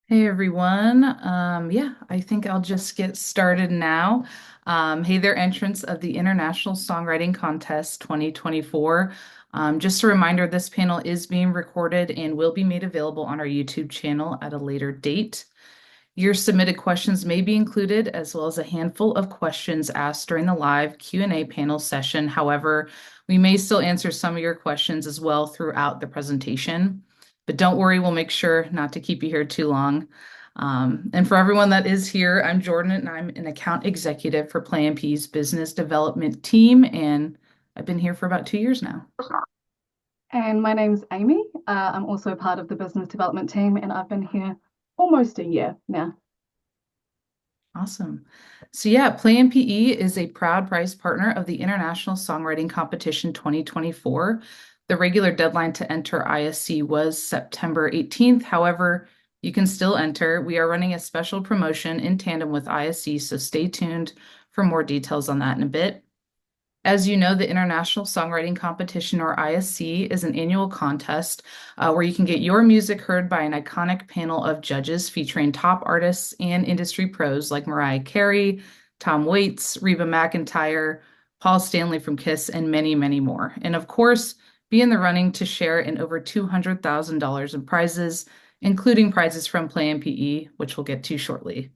Hey everyone. Yeah, I think I'll just get started now. Hey there, entrants of the International Songwriting Contest 2024. Just a reminder, this panel is being recorded and will be made available on our YouTube channel at a later date. Your submitted questions may be included, as well as a handful of questions asked during the live Q&A panel session. However, we may still answer some of your questions as well throughout the presentation. But don't worry, we'll make sure not to keep you here too long. And for everyone that is here, I'm Jordan and I'm an account executive for Play MP's business development team, and I've been here for about 2 years now. And my name's Amy. I'm also part of the business development team, and I've been here almost a year now. Awesome. So yeah, Play MPE is a proud prize partner of the International Songwriting Competition 2024. The regular deadline to enter ISC was September 18th. However, you can still enter. We are running a special promotion in tandem with ISC, so stay tuned for more details on that in a bit. As you know, the International Songwriting Competition, or ISC, is an annual contest where you can get your music heard by an iconic panel of judges featuring top artists and industry pros like Mariah Carey, Tom Waits, Reba McEntire, Paul Stanley from Kiss, and many, many more. And of course, be in the running to share in over $200,000 in prizes, including prizes from Play MPE, which we'll get to shortly.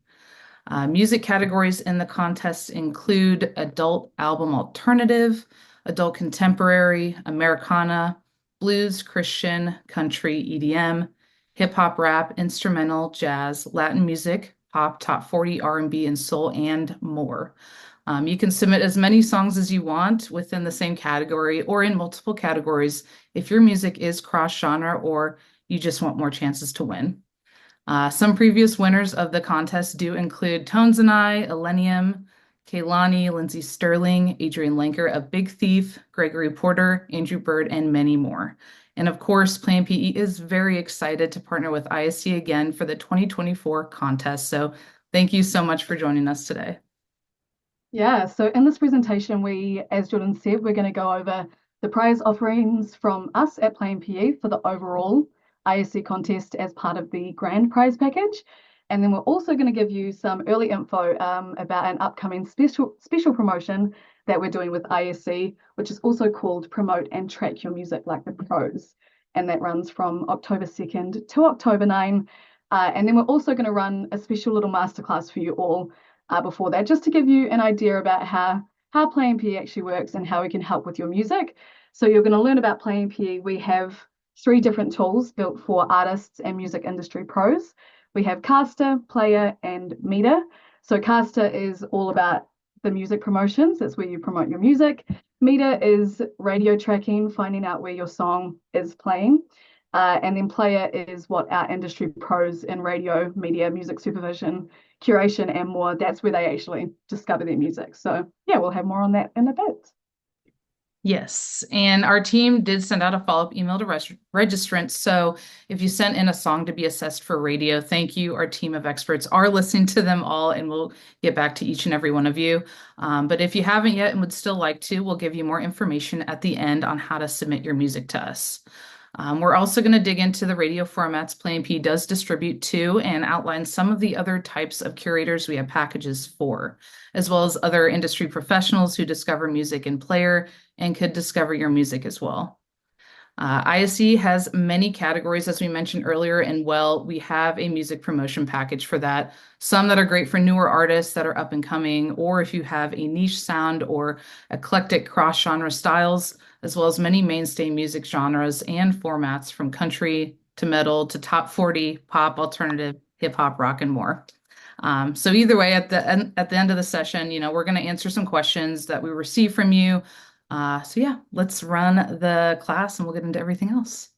Music categories in the contest include adult album alternative, adult contemporary, Americana, blues, Christian, country, EDM, hip hop, rap, instrumental, jazz, Latin music, pop, top 40, R&B, and soul, and more. You can submit as many songs as you want within the same category or in multiple categories if your music is cross-genre or you just want more chances to win. Some previous winners of the contest do include Tones and I, Elenium, Kaylani, Lindsay Sterling, Adrian Lenker of Big Thief, Gregory Porter, Andrew Bird, and many more. And of course, Plan PE is very excited to partner with ISC again for the 2024 contest. So thank you so much for joining us today. Yeah, so in this presentation, as Jordan said, we're going to go over the prize offerings from us at Plain PE for the overall ISC contest as part of the grand prize package. And then we're also going to give you some early info about an upcoming special promotion that we're doing with ISC, which is also called Promote and Track Your Music Like the Pros. And that runs from October 2nd to October 9. And then we're also going to run a special little masterclass for you all before that, just to give you an idea about how Play PE actually works and how we can help with your music. So you're going to learn about Play PE. We have three different tools built for artists and music industry pros. We have Caster, Player, and Meter. So Caster is all about the music promotions. That's where you promote your music. Meter is radio tracking, finding out where your song is playing. And then Player is what our industry pros in radio, media, music supervision, curation, and more, that's where they actually discover their music. So, yeah, we'll have more on that in a bit. Yes, and our team did send out a follow-up email to registrants. So if you sent in a song to be assessed for radio, thank you. Our team of experts are listening to them all, and we'll get back to each and every one of you. But if you haven't yet and would still like to, we'll give you more information at the end on how to submit your music to us. We're also going to dig into the radio formats Play P does distribute to and outline some of the other types of curators we have packages for, as well as other industry professionals who discover music in Player and could discover your music as well. ISC has many categories, as we mentioned earlier, and well, we have a music promotion package for that. Some that are great for newer artists that are up and coming, or if you have a niche sound or eclectic cross-genre styles, as well as many mainstay music genres and formats from country to metal to top 40, pop, alternative, hip hop, rock, and more. So either way, at the end of the session, we're going to answer some questions that we receive from you. So yeah, let's run the class and we'll get into everything else.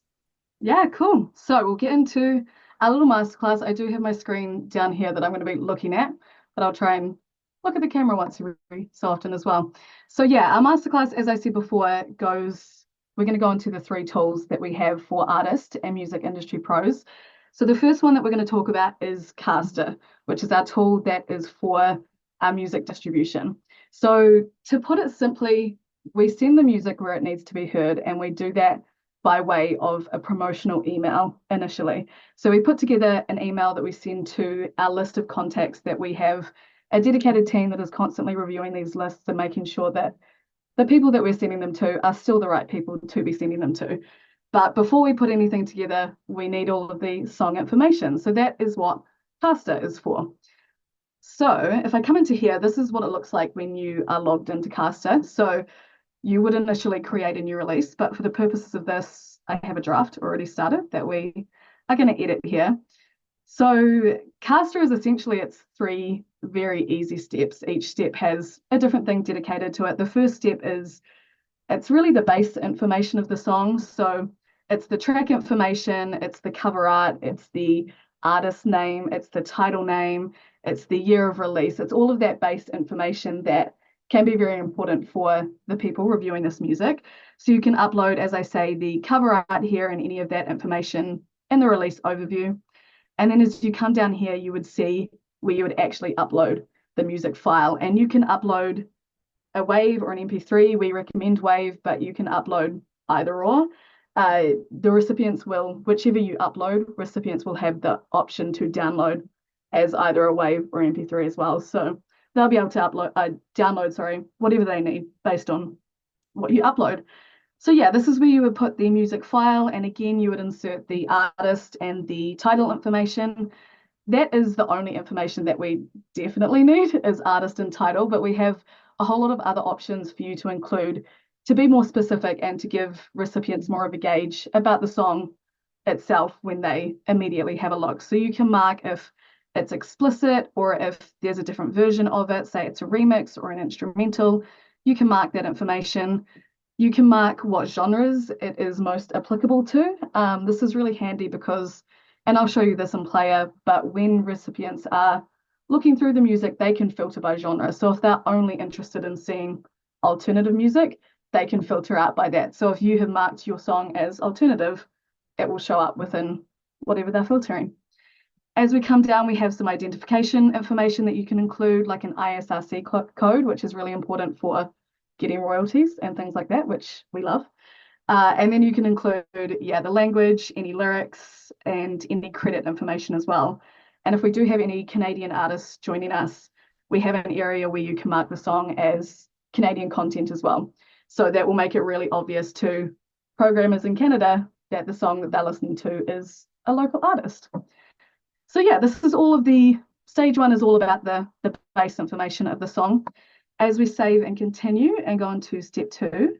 Yeah, cool. So we'll get into our little masterclass. I do have my screen down here that I'm going to be looking at, but I'll try and look at the camera once every so often as well. So yeah, our masterclass, as I said before, we're going to go into the three tools that we have for artists and music industry pros. So the first one that we're going to talk about is Caster, which is our tool that is for our music distribution. So to put it simply, we send the music where it needs to be heard, and we do that by way of a promotional email initially. So we put together an email that we send to our list of contacts that we have a dedicated team that is constantly reviewing these lists and making sure that the people that we're sending them to are still the right people to be sending them to. But before we put anything together, we need all of the song information. So that is what Caster is for. So if I come into here, this is what it looks like when you are logged into Caster. So you would initially create a new release, but for the purposes of this, I have a draft already started that we are going to edit here. So Caster is essentially, it's 3 very easy steps. Each step has a different thing dedicated to it. The first step is, it's really the base information of the song. So it's the track information, it's the cover art, it's the artist name, it's the title name, it's the year of release. It's all of that base information that can be very important for the people reviewing this music. So you can upload, as I say, the cover art here and any of that information in the release overview. And then as you come down here, you would see where you would actually upload the music file. And you can upload a WAV or an MP3. We recommend WAV, but you can upload either or. The recipients will, whichever you upload, recipients will have the option to download as either a WAV or MP3 as well. So they'll be able to download, whatever they need based on what you upload. So yeah, this is where you would put the music file, and again, you would insert the artist and the title information. That is the only information that we definitely need is artist and title, but we have a whole lot of other options for you to include to be more specific and to give recipients more of a gauge about the song itself when they immediately have a look. So you can mark if it's explicit or if there's a different version of it, say it's a remix or an instrumental, you can mark that information. You can mark what genres it is most applicable to. This is really handy because, and I'll show you this in Player, but when recipients are looking through the music, they can filter by genre. So if they're only interested in seeing alternative music, they can filter out by that. So if you have marked your song as alternative, it will show up within whatever they're filtering. As we come down, we have some identification information that you can include, like an ISRC code, which is really important for getting royalties and things like that, which we love. And then you can include, the language, any lyrics, and any credit information as well. And if we do have any Canadian artists joining us, we have an area where you can mark the song as Canadian content as well. So that will make it really obvious to programmers in Canada that the song that they're listening to is a local artist. So yeah, this is all of the stage 1 is all about the base information of the song. As we save and continue and go on to step 2,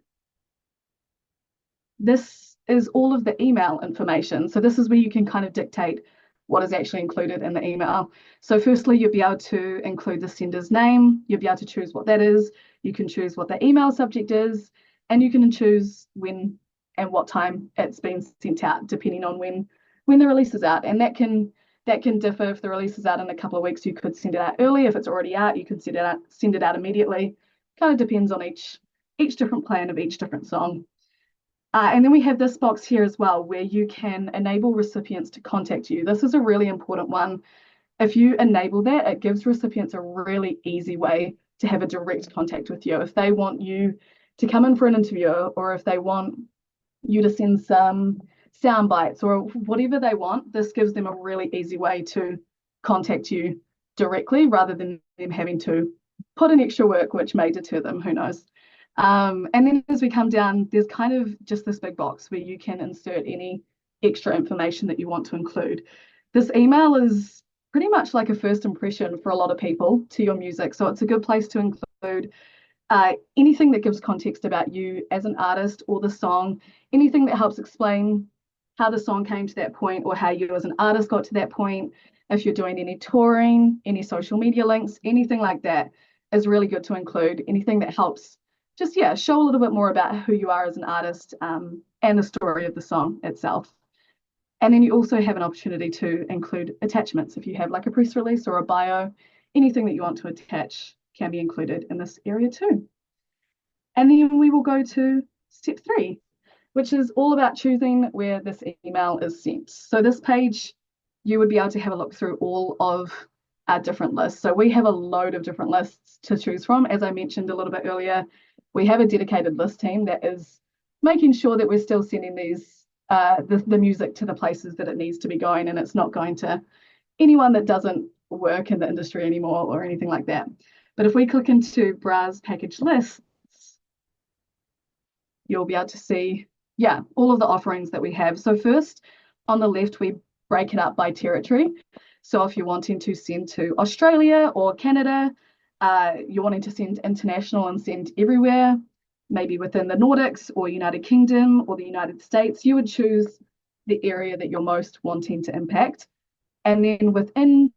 this is all of the email information. So this is where you can kind of dictate what is actually included in the email. So firstly, you'll be able to include the sender's name. You'll be able to choose what that is. You can choose what the email subject is, and you can choose when and what time it's been sent out, depending on when the release is out. And that can differ. If the release is out in a couple of weeks, you could send it out early. If it's already out, you can send it out immediately. Kind of depends on each different plan of each different song. And then we have this box here as well, where you can enable recipients to contact you. This is a really important one. If you enable that, it gives recipients a really easy way to have a direct contact with you. If they want you to come in for an interview, or if they want you to send some sound bites or whatever they want, this gives them a really easy way to contact you directly rather than them having to put in extra work, which may deter them, who knows. And then as we come down, there's kind of just this big box where you can insert any extra information that you want to include. This email is pretty much like a first impression for a lot of people to your music. So it's a good place to include anything that gives context about you as an artist or the song, anything that helps explain how the song came to that point or how you as an artist got to that point. If you're doing any touring, any social media links, anything like that is really good to include. Anything that helps just, show a little bit more about who you are as an artist and the story of the song itself. And then you also have an opportunity to include attachments. If you have like a press release or a bio, anything that you want to attach can be included in this area too. And then we will go to step 3, which is all about choosing where this email is sent. So this page, you would be able to have a look through all of our different lists. So we have a load of different lists to choose from. As I mentioned a little bit earlier, we have a dedicated list team that is making sure that we're still sending the music to the places that it needs to be going, and it's not going to anyone that doesn't work in the industry anymore or anything like that. But if we click into browse package lists, you'll be able to see, yeah, all of the offerings that we have. So first, on the left, we break it up by territory. So if you're wanting to send to Australia or Canada, you're wanting to send international and send everywhere, maybe within the Nordics or United Kingdom or the United States, you would choose the area that you're most wanting to impact. And then within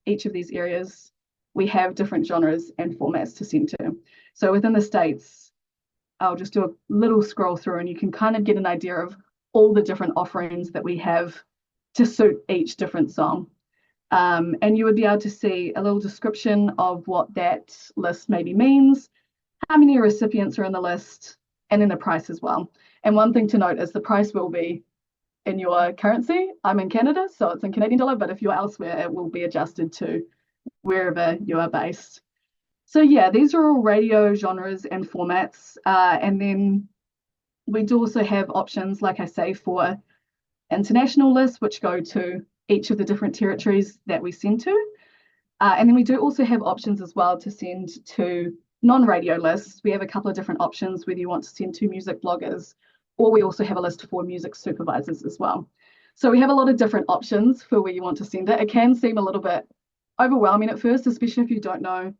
each of these areas, we have different genres and formats to send to. So within the States, I'll just do a little scroll through and you can kind of get an idea of all the different offerings that we have to suit each different song. And you would be able to see a little description of what that list maybe means, how many recipients are in the list, and then the price as well. And one thing to note is the price will be in your currency. I'm in Canada, so it's in Canadian dollar, but if you're elsewhere, it will be adjusted to wherever you are based. So yeah, these are all radio genres and formats. And then we do also have options, like I say, for international lists, which go to each of the different territories that we send to. And then we do also have options as well to send to non-radio lists. We have a couple of different options, whether you want to send to music bloggers, or we also have a list for music supervisors as well. So we have a lot of different options for where you want to send it. It can seem a little bit overwhelming at first, especially if you don't know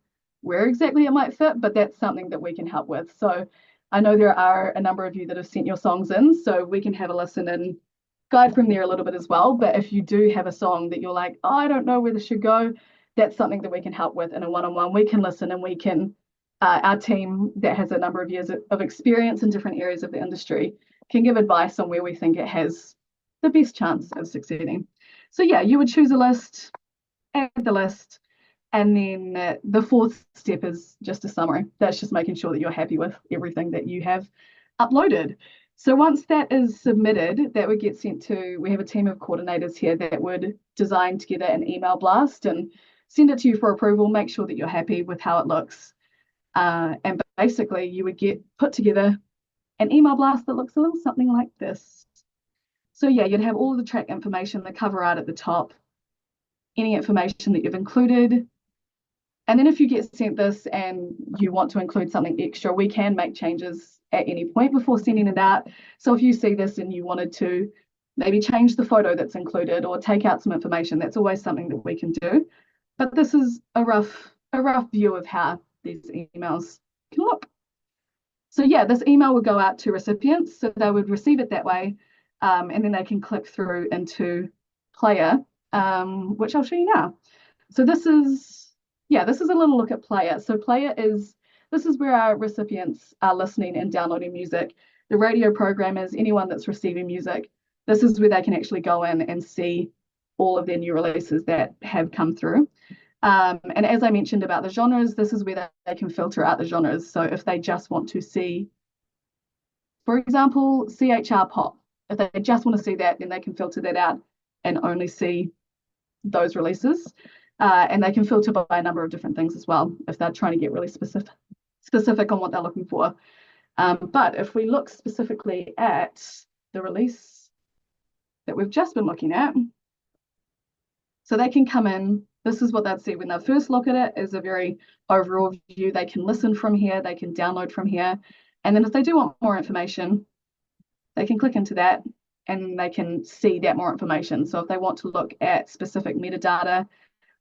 where exactly it might fit, but that's something that we can help with. So I know there are a number of you that have sent your songs in, so we can have a listen and guide from there a little bit as well. But if you do have a song that you're like, oh, I don't know where this should go, that's something that we can help with in a one-on-one. We can listen and we can, our team that has a number of years of experience in different areas of the industry can give advice on where we think it has the best chance of succeeding. So yeah, you would choose a list, add the list, and then the fourth step is just a summary. That's just making sure that you're happy with everything that you have uploaded. So once that is submitted, that would get sent to, we have a team of coordinators here that would design together an email blast and send it to you for approval, make sure that you're happy with how it looks. And basically you would get put together an email blast that looks a little something like this. So yeah, you'd have all the track information, the cover art at the top, any information that you've included. And then if you get sent this and you want to include something extra, we can make changes at any point before sending it out. So if you see this and you wanted to maybe change the photo that's included or take out some information, that's always something that we can do. But this is a rough view of how these emails can look. So yeah, this email would go out to recipients, so they would receive it that way, and then they can click through into Player, which I'll show you now. So this is a little look at Player. So Player this is where our recipients are listening and downloading music. The radio programmers, anyone that's receiving music, this is where they can actually go in and see all of their new releases that have come through. And as I mentioned about the genres, this is where they can filter out the genres. So if they just want to see, for example, CHR pop, if they just want to see that, then they can filter that out and only see those releases. And they can filter by a number of different things as well, if they're trying to get really specific on what they're looking for. But if we look specifically at the release that we've just been looking at, so they can come in. This is what they'd see when they first look at it, is a very overall view. They can listen from here, they can download from here. And then if they do want more information, they can click into that and they can see that more information. So if they want to look at specific metadata,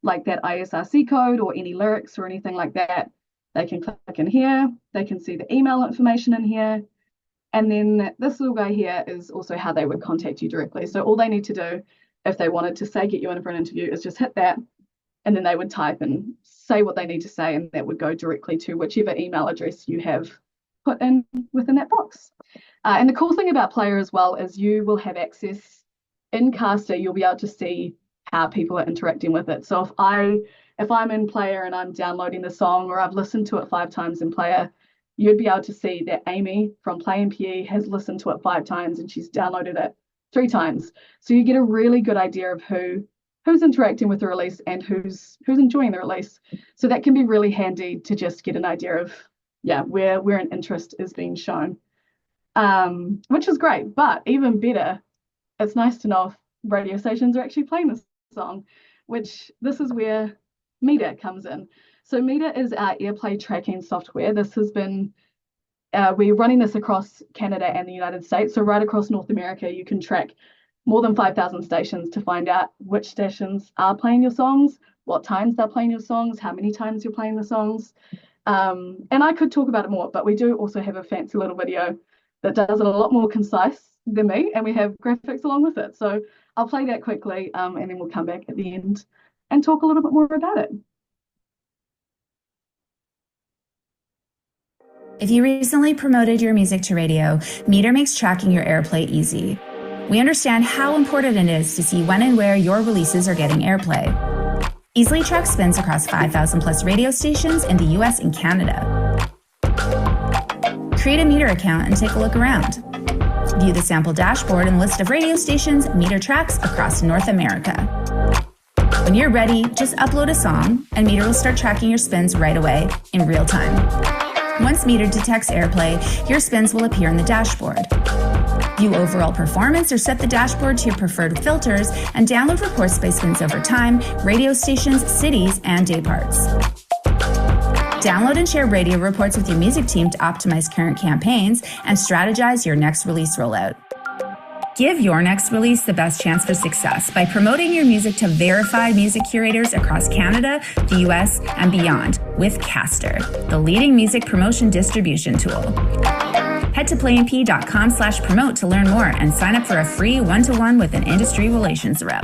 like that ISRC code or any lyrics or anything like that, they can click in here. They can see the email information in here. And then this little guy here is also how they would contact you directly. So all they need to do if they wanted to say, get you in for an interview, is just hit that. And then they would type and say what they need to say, and that would go directly to whichever email address you have put in within that box. And the cool thing about Player as well is you will have access in Caster. You'll be able to see how people are interacting with it. So if I'm in Player and I'm downloading the song, or I've listened to it 5 times in Player, you'd be able to see that Amy from Play MPE has listened to it 5 times and she's downloaded it 3 times. So you get a really good idea of who's interacting with the release and who's enjoying the release. So that can be really handy to just get an idea of, yeah, where an interest is being shown. which is great. But even better, it's nice to know if radio stations are actually playing this song, which this is where Meter comes in. So Meter is our airplay tracking software. This has been we're running this across Canada and the United States. So right across North America, you can track more than 5,000 stations to find out which stations are playing your songs, what times they're playing your songs, how many times you're playing the songs. And I could talk about it more, but we do also have a fancy little video that does it a lot more concise than me, and we have graphics along with it. So I'll play that quickly, and then we'll come back at the end and talk a little bit more about it. If you recently promoted your music to radio, Meter makes tracking your airplay easy. We understand how important it is to see when and where your releases are getting airplay. Easily track spins across 5,000 plus radio stations in the US and Canada. Create a Meter account and take a look around. View the sample dashboard and list of radio stations Meter tracks across North America. When you're ready, just upload a song and Meter will start tracking your spins right away in real time. Once Meter detects airplay, your spins will appear in the dashboard. View overall performance or set the dashboard to your preferred filters and download reports by spins over time, radio stations, cities, and day parts. Download and share radio reports with your music team to optimize current campaigns and strategize your next release rollout. Give your next release the best chance for success by promoting your music to verified music curators across Canada, the US, and beyond with Caster, the leading music promotion distribution tool. Head to playandp.com/promote to learn more and sign up for a free one-to-one with an industry relations rep.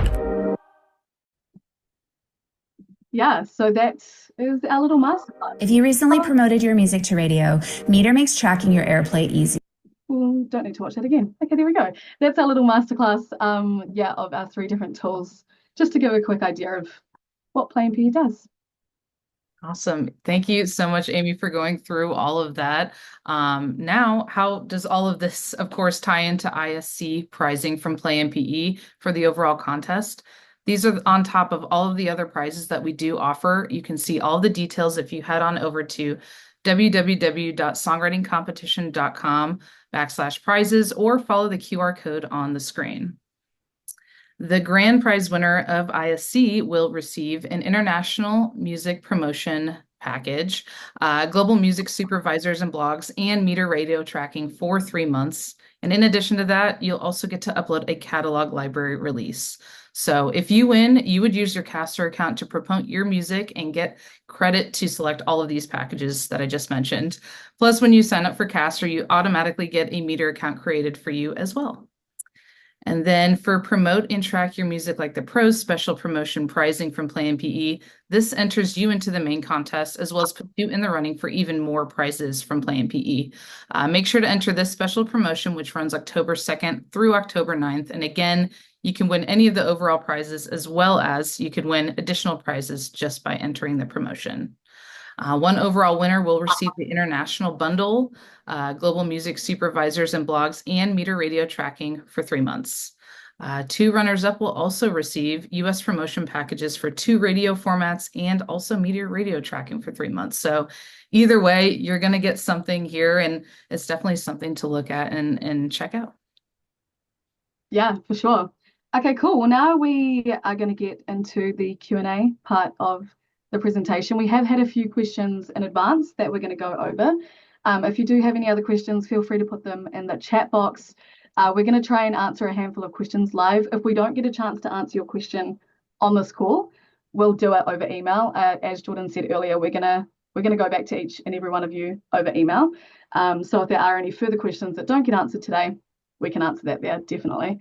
Yeah, so that is our little masterclass. If you recently promoted your music to radio, Meter makes tracking your airplay easy. Don't need to watch that again. Okay, there we go. That's our little masterclass, of our 3 different tools, just to give a quick idea of what Play MPE does. Awesome. Thank you so much, Amy, for going through all of that. Now, how does all of this, of course, tie into ISC pricing from Play MPE for the overall contest? These are on top of all of the other prizes that we do offer. You can see all the details if you head on over to www.songwritingcompetition.com/prizes or follow the QR code on the screen. The grand prize winner of ISC will receive an international music promotion package, global music supervisors and blogs, and Meter radio tracking for 3 months. And in addition to that, you'll also get to upload a catalog library release. So if you win, you would use your Caster account to promote your music and get credit to select all of these packages that I just mentioned. Plus, when you sign up for Caster, you automatically get a Meter account created for you as well. And then for promote and track your music like the pros special promotion pricing from Play MPE, this enters you into the main contest as well as put you in the running for even more prizes from Play MPE. Make sure to enter this special promotion, which runs October 2nd through October 9th. And again, you can win any of the overall prizes as well as you could win additional prizes just by entering the promotion. One overall winner will receive the international bundle, global music supervisors and blogs, and Meter radio tracking for 3 months. 2 runners-up will also receive U.S. promotion packages for 2 radio formats and also Meter radio tracking for 3 months. So either way, you're going to get something here, and it's definitely something to look at and check out. Yeah, for sure. Okay, cool. Well, now we are going to get into the Q&A part of the presentation. We have had a few questions in advance that we're going to go over. If you do have any other questions, feel free to put them in the chat box. We're going to try and answer a handful of questions live. If we don't get a chance to answer your question on this call, we'll do it over email. As Jordan said earlier, we're gonna go back to each and every one of you over email. So if there are any further questions that don't get answered today, we can answer that there, definitely.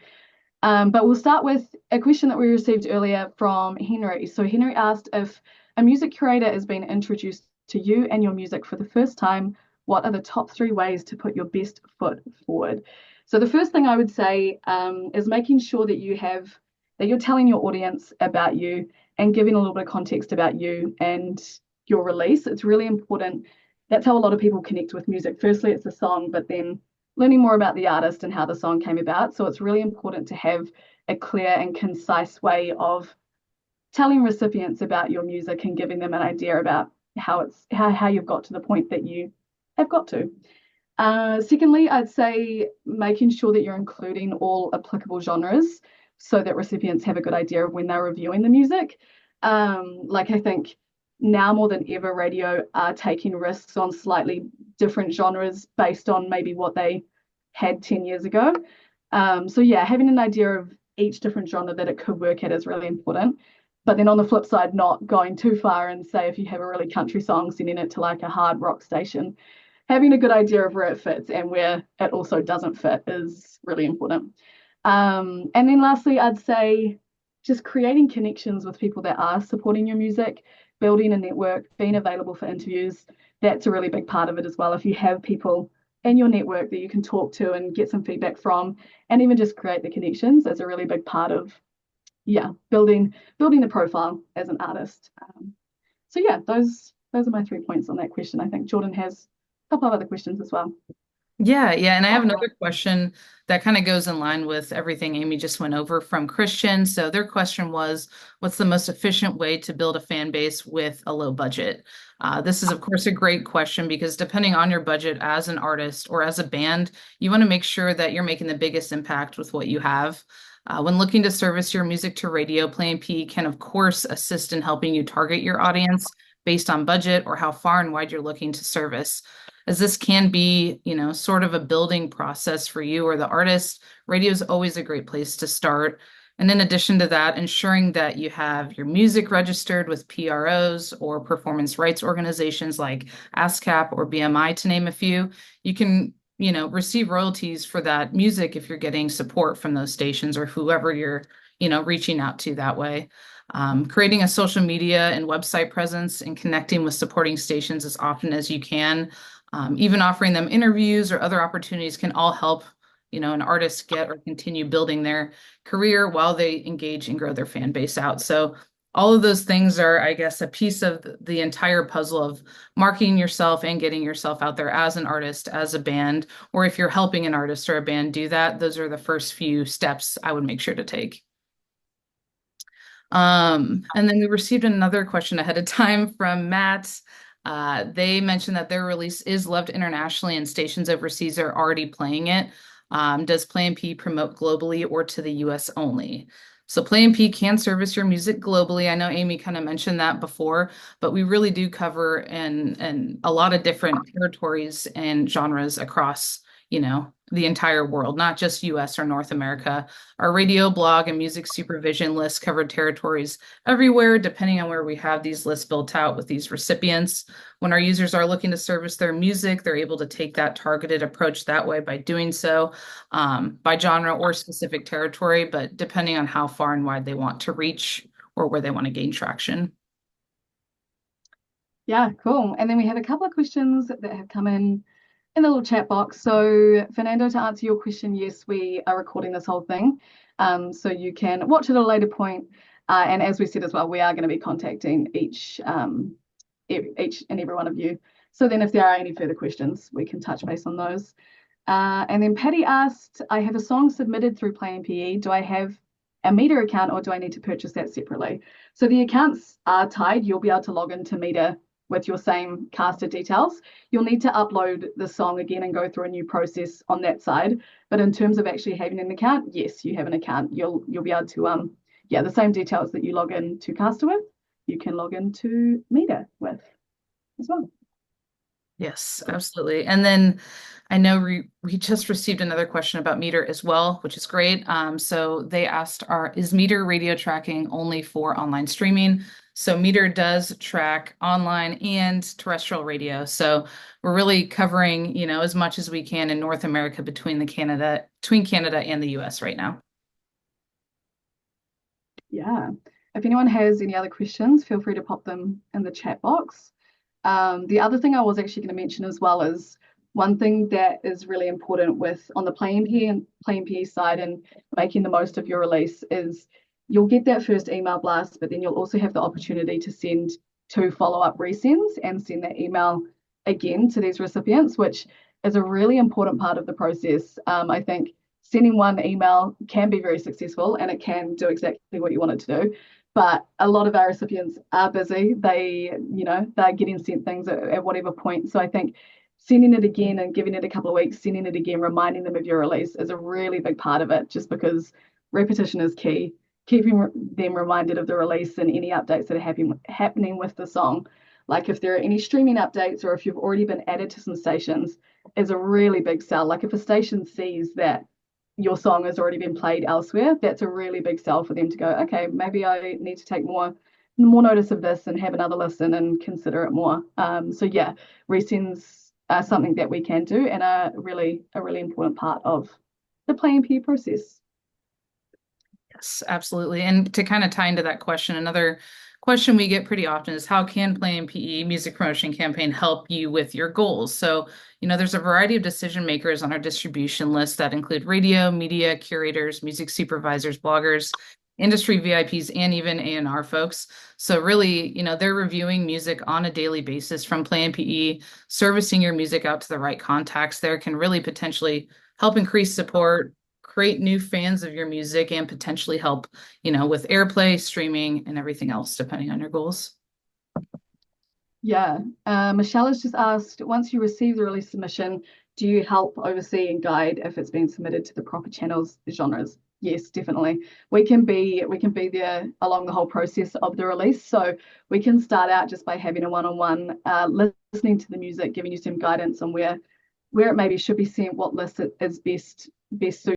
But we'll start with a question that we received earlier from Henry. So Henry asked, if a music curator is being introduced to you and your music for the first time, what are the top 3 ways to put your best foot forward? So the first thing I would say is making sure that you're telling your audience about you and giving a little bit of context about you and your release. It's really important. That's how a lot of people connect with music. Firstly, it's a song, but then learning more about the artist and how the song came about. So it's really important to have a clear and concise way of telling recipients about your music and giving them an idea about how you've got to the point that you have got to. Secondly, I'd say making sure that you're including all applicable genres so that recipients have a good idea of when they're reviewing the music. Like I think now more than ever, radio are taking risks on slightly different genres based on maybe what they had 10 years ago. So yeah, having an idea of each different genre that it could work at is really important. But then on the flip side, not going too far and say if you have a really country song, sending it to like a hard rock station, having a good idea of where it fits and where it also doesn't fit is really important. And then lastly, I'd say just creating connections with people that are supporting your music, building a network, being available for interviews. That's a really big part of it as well. If you have people in your network that you can talk to and get some feedback from, and even just create the connections is a really big part of, yeah, building the profile as an artist. So yeah, those are my 3 points on that question. I think Jordan has a couple of other questions as well. Yeah, yeah. And I have another question that kind of goes in line with everything Amy just went over from Christian. So their question was, what's the most efficient way to build a fan base with a low budget? This is, of course, a great question because depending on your budget as an artist or as a band, you want to make sure that you're making the biggest impact with what you have. When looking to service your music to radio, Play MPE can, of course, assist in helping you target your audience based on budget or how far and wide you're looking to service, as this can be, sort of a building process for you or the artist. Radio is always a great place to start. And in addition to that, ensuring that you have your music registered with PROs or performance rights organizations like ASCAP or BMI, to name a few, you can, receive royalties for that music if you're getting support from those stations or whoever you're, reaching out to that way. Creating a social media and website presence and connecting with supporting stations as often as you can. Even offering them interviews or other opportunities can all help, an artist get or continue building their career while they engage and grow their fan base out. So all of those things are, I guess, a piece of the entire puzzle of marketing yourself and getting yourself out there as an artist, as a band, or if you're helping an artist or a band do that, those are the first few steps I would make sure to take. And then we received another question ahead of time from Matt. They mentioned that their release is loved internationally and stations overseas are already playing it. Does Play MPE promote globally or to the US only? So Play MPE can service your music globally. I know Amy kind of mentioned that before, but we really do cover in a lot of different territories and genres across, the entire world, not just US or North America. Our radio, blog, and music supervision lists covered territories everywhere, depending on where we have these lists built out with these recipients. When our users are looking to service their music, they're able to take that targeted approach that way by doing so by genre or specific territory, but depending on how far and wide they want to reach or where they want to gain traction. Yeah, cool. And then we have a couple of questions that have come in the little chat box. So Fernando, to answer your question, yes, we are recording this whole thing. So you can watch it at a later point. And as we said as well, we are going to be contacting each and every one of you. So then if there are any further questions, we can touch base on those. And then Patty asked, I have a song submitted through Play MPE. Do I have a Meter account or do I need to purchase that separately? So the accounts are tied. You'll be able to log into Meter with your same caster details. You'll need to upload the song again and go through a new process on that side. But in terms of actually having an account, yes, you have an account. You'll be able to the same details that you log in to caster with, you can log into Meter with as well. Yes, absolutely. And then I know we just received another question about Meter as well, which is great. So they asked, is Meter radio tracking only for online streaming? So Meter does track online and terrestrial radio. So we're really covering, as much as we can in North America between Canada and the US right now. Yeah. If anyone has any other questions, feel free to pop them in the chat box. The other thing I was actually going to mention as well is one thing that is really important on the Play MPE side and making the most of your release is you'll get that first email blast, but then you'll also have the opportunity to send 2 follow-up resends and send that email again to these recipients, which is a really important part of the process. I think sending one email can be very successful and it can do exactly what you want it to do. But a lot of our recipients are busy. They're getting sent things at whatever point. So I think sending it again and giving it a couple of weeks, sending it again, reminding them of your release is a really big part of it, just because repetition is key. Keeping them reminded of the release and any updates that are happening with the song. Like if there are any streaming updates or if you've already been added to some stations, is a really big sell. Like if a station sees that your song has already been played elsewhere, that's a really big sell for them to go, okay, maybe I need to take more notice of this and have another listen and consider it more. So yeah, resends are something that we can do and are really a really important part of the Play MPE process. Yes, absolutely. And to kind of tie into that question, another question we get pretty often is how can Play MPE music promotion campaign help you with your goals? So, there's a variety of decision makers on our distribution list that include radio, media, curators, music supervisors, bloggers, industry VIPs, and even A&R folks. So really, they're reviewing music on a daily basis from Play MPE, servicing your music out to the right contacts there can really potentially help increase support, create new fans of your music, and potentially help, with airplay, streaming, and everything else, depending on your goals. Yeah. Michelle has just asked, once you receive the release submission, do you help oversee and guide if it's been submitted to the proper channels, genres? Yes, definitely. We can be there along the whole process of the release. So we can start out just by having a one-on-one, listening to the music, giving you some guidance on where it maybe should be sent, what list is best suited